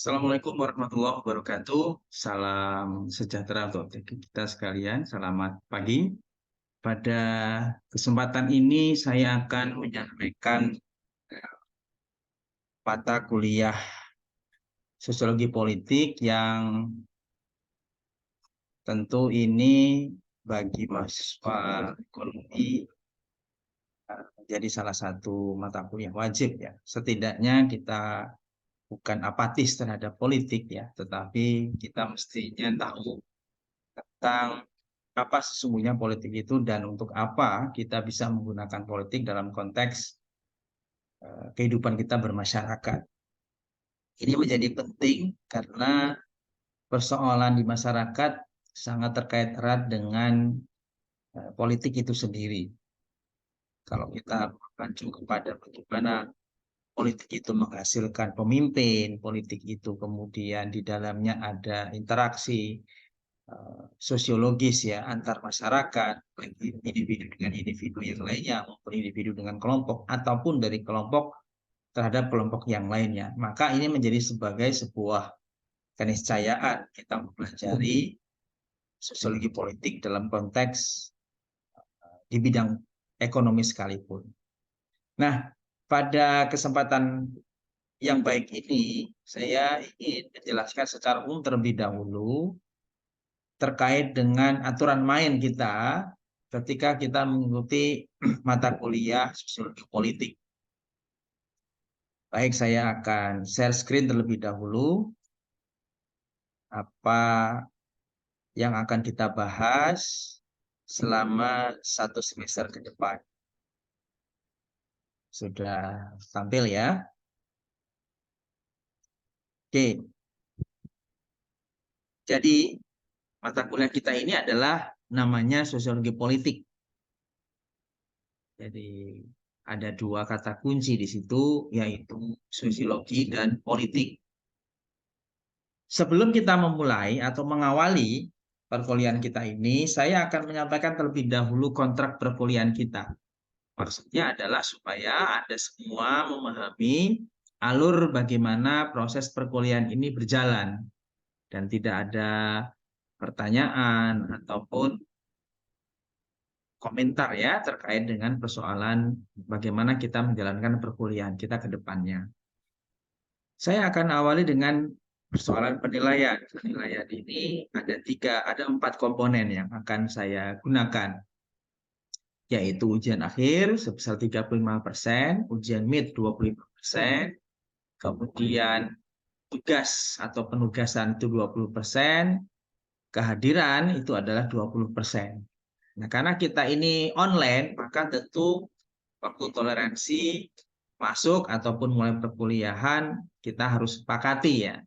Assalamualaikum warahmatullahi wabarakatuh. Salam sejahtera untuk kita sekalian. Selamat pagi. Pada kesempatan ini saya akan menyampaikan mata kuliah sosiologi politik yang tentu ini bagi mahasiswa ekonomi menjadi salah satu mata kuliah wajib ya. Setidaknya kita bukan apatis terhadap politik ya, tetapi kita mestinya tahu tentang apa sesungguhnya politik itu dan untuk apa kita bisa menggunakan politik dalam konteks kehidupan kita bermasyarakat. Ini menjadi penting karena persoalan di masyarakat sangat terkait erat dengan politik itu sendiri. Kalau kita mengacu kepada bagaimana politik itu menghasilkan pemimpin, politik itu kemudian di dalamnya ada interaksi sosiologis ya antar masyarakat, baik individu dengan individu yang lainnya maupun individu dengan kelompok ataupun dari kelompok terhadap kelompok yang lainnya. Maka ini menjadi sebagai sebuah keniscayaan kita mempelajari sosiologi politik dalam konteks di bidang ekonomi sekalipun. Nah, pada kesempatan yang baik ini saya ingin menjelaskan secara umum terlebih dahulu terkait dengan aturan main kita ketika kita mengikuti mata kuliah sosiologi politik. Baik, saya akan share screen terlebih dahulu apa yang akan kita bahas selama satu semester ke depan. Sudah tampil ya? Oke, jadi mata kuliah kita ini adalah namanya sosiologi politik. Jadi ada dua kata kunci di situ, yaitu sosiologi dan politik. Sebelum kita memulai atau mengawali perkuliahan kita ini, saya akan menyampaikan terlebih dahulu kontrak perkuliahan kita. Maksudnya adalah supaya Anda semua memahami alur bagaimana proses perkuliahan ini berjalan dan tidak ada pertanyaan ataupun komentar ya terkait dengan persoalan bagaimana kita menjalankan perkuliahan kita ke depannya. Saya akan awali dengan persoalan penilaian. Penilaian ini ada 4 komponen yang akan saya gunakan, yaitu ujian akhir sebesar 35%, ujian mid 25%, kemudian tugas atau penugasan itu 20%, kehadiran itu adalah 20%. Nah, karena kita ini online, maka tentu waktu toleransi masuk ataupun mulai perkuliahan kita harus sepakati ya.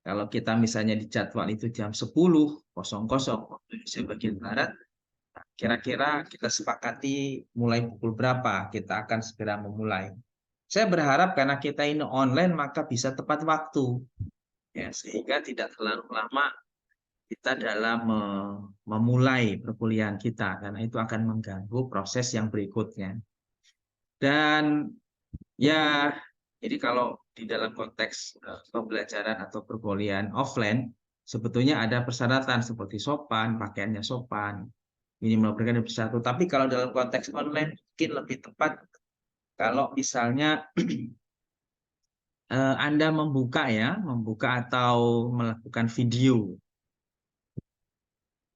Kalau kita misalnya di jadwal itu jam 10.00 waktu Indonesia bagian Barat, kira-kira kita sepakati mulai pukul berapa kita akan segera memulai. Saya berharap karena kita ini online maka bisa tepat waktu, ya sehingga tidak terlalu lama kita dalam memulai perkuliahan kita karena itu akan mengganggu proses yang berikutnya. Dan ya, jadi kalau di dalam konteks pembelajaran atau perkuliahan offline, sebetulnya ada persyaratan seperti sopan, pakaiannya sopan, minimal berkendara bersatu. Tapi kalau dalam konteks online mungkin lebih tepat kalau misalnya Anda membuka atau melakukan video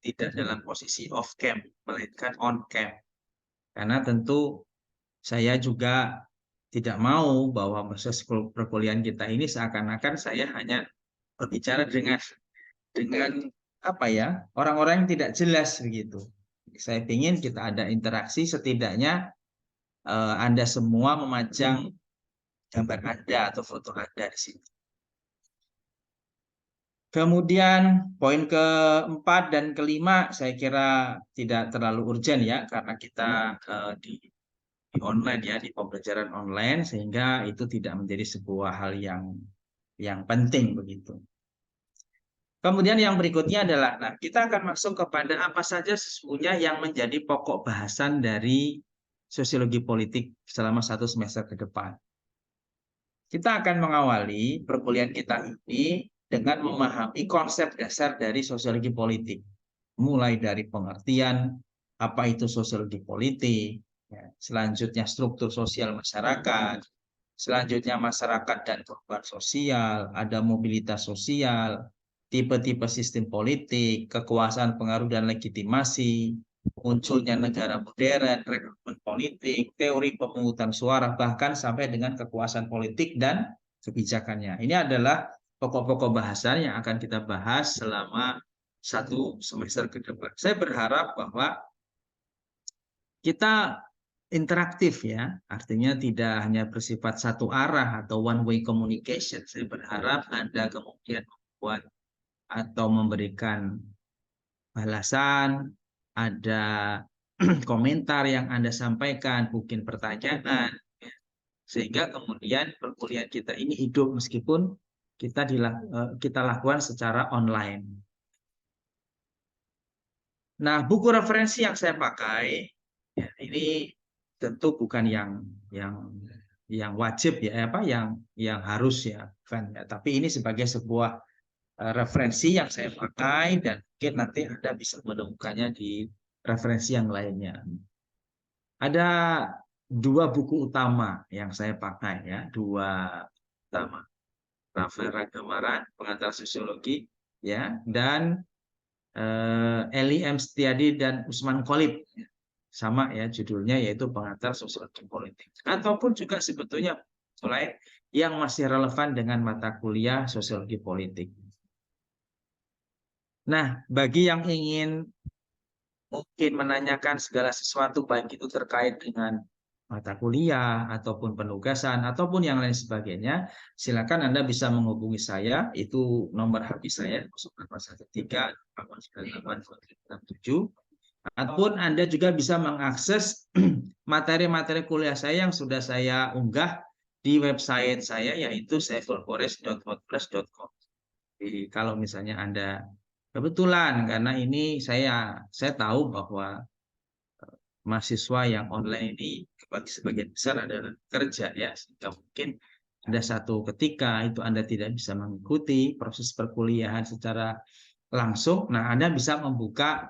tidak dalam posisi off cam, melainkan on cam. Karena tentu saya juga tidak mau bahwa proses perkuliahan kita ini seakan-akan saya hanya berbicara dengan apa ya, orang-orang yang tidak jelas begitu. Saya ingin kita ada interaksi, setidaknya Anda semua memajang gambar Anda atau foto Anda di sini. Kemudian poin keempat dan kelima saya kira tidak terlalu urgent ya, karena kita di online ya, di pembelajaran online, sehingga itu tidak menjadi sebuah hal yang penting begitu. Kemudian yang berikutnya adalah, nah kita akan masuk kepada apa saja sesungguhnya yang menjadi pokok bahasan dari sosiologi politik selama satu semester ke depan. Kita akan mengawali perkuliahan kita ini dengan memahami konsep dasar dari sosiologi politik. Mulai dari pengertian apa itu sosiologi politik, selanjutnya struktur sosial masyarakat, selanjutnya masyarakat dan korban sosial, ada mobilitas sosial, tipe-tipe sistem politik, kekuasaan pengaruh dan legitimasi, munculnya negara modern, rekrutmen politik, teori pemungutan suara, bahkan sampai dengan kekuasaan politik dan kebijakannya. Ini adalah pokok-pokok bahasan yang akan kita bahas selama 1 semester ke depan. Saya berharap bahwa kita interaktif ya, artinya tidak hanya bersifat satu arah atau one way communication. Saya berharap Anda kemudian membuat atau memberikan balasan, ada komentar yang Anda sampaikan, mungkin pertanyaan, sehingga kemudian perkuliahan kita ini hidup meskipun kita lakukan secara online. Nah, buku referensi yang saya pakai ya, ini tentu bukan yang wajib ya, yang harus ya, kan ya. Tapi ini sebagai sebuah referensi yang saya pakai dan mungkin nanti Anda bisa menemukannya di referensi yang lainnya. Ada 2 buku utama yang saya pakai ya, 2 utama. Rafael Ragamaran, pengantar sosiologi ya, dan Eli M. Setiadi dan Usman Khalid. Sama ya judulnya, yaitu pengantar sosiologi politik. Ataupun juga sebetulnya lain yang masih relevan dengan mata kuliah sosiologi politik. Nah, bagi yang ingin mungkin menanyakan segala sesuatu, baik itu terkait dengan mata kuliah, ataupun penugasan, ataupun yang lain sebagainya, silakan Anda bisa menghubungi saya, itu nomor HP saya, 0813-898-2367. Ataupun Anda juga bisa mengakses materi-materi kuliah saya yang sudah saya unggah di website saya, yaitu saifulforest.wordpress.com. Jadi kalau misalnya Anda kebetulan, karena ini saya tahu bahwa mahasiswa yang online ini sebagian besar adalah kerja ya, sehingga mungkin ada satu ketika itu Anda tidak bisa mengikuti proses perkuliahan secara langsung. Nah, Anda bisa membuka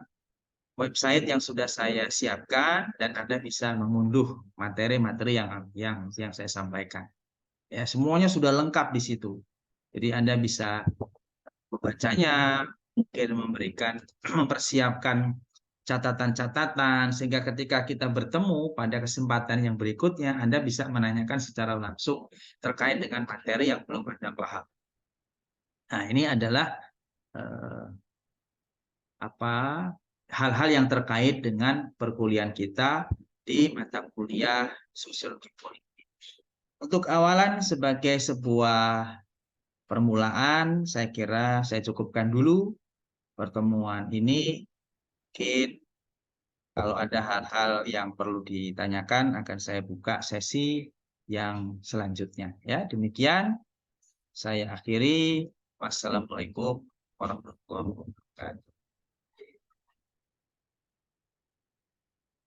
website yang sudah saya siapkan dan Anda bisa mengunduh materi-materi yang saya sampaikan. Ya, semuanya sudah lengkap di situ. Jadi Anda bisa membacanya, mungkin mempersiapkan catatan-catatan, sehingga ketika kita bertemu pada kesempatan yang berikutnya, Anda bisa menanyakan secara langsung terkait dengan materi yang belum Anda paham. Nah, ini adalah hal-hal yang terkait dengan perkuliahan kita di mata kuliah sosiologi politik. Untuk awalan sebagai sebuah permulaan, saya kira saya cukupkan dulu pertemuan ini. Mungkin kalau ada hal-hal yang perlu ditanyakan, akan saya buka sesi yang selanjutnya. Ya, demikian saya akhiri. Wassalamualaikum warahmatullahi wabarakatuh.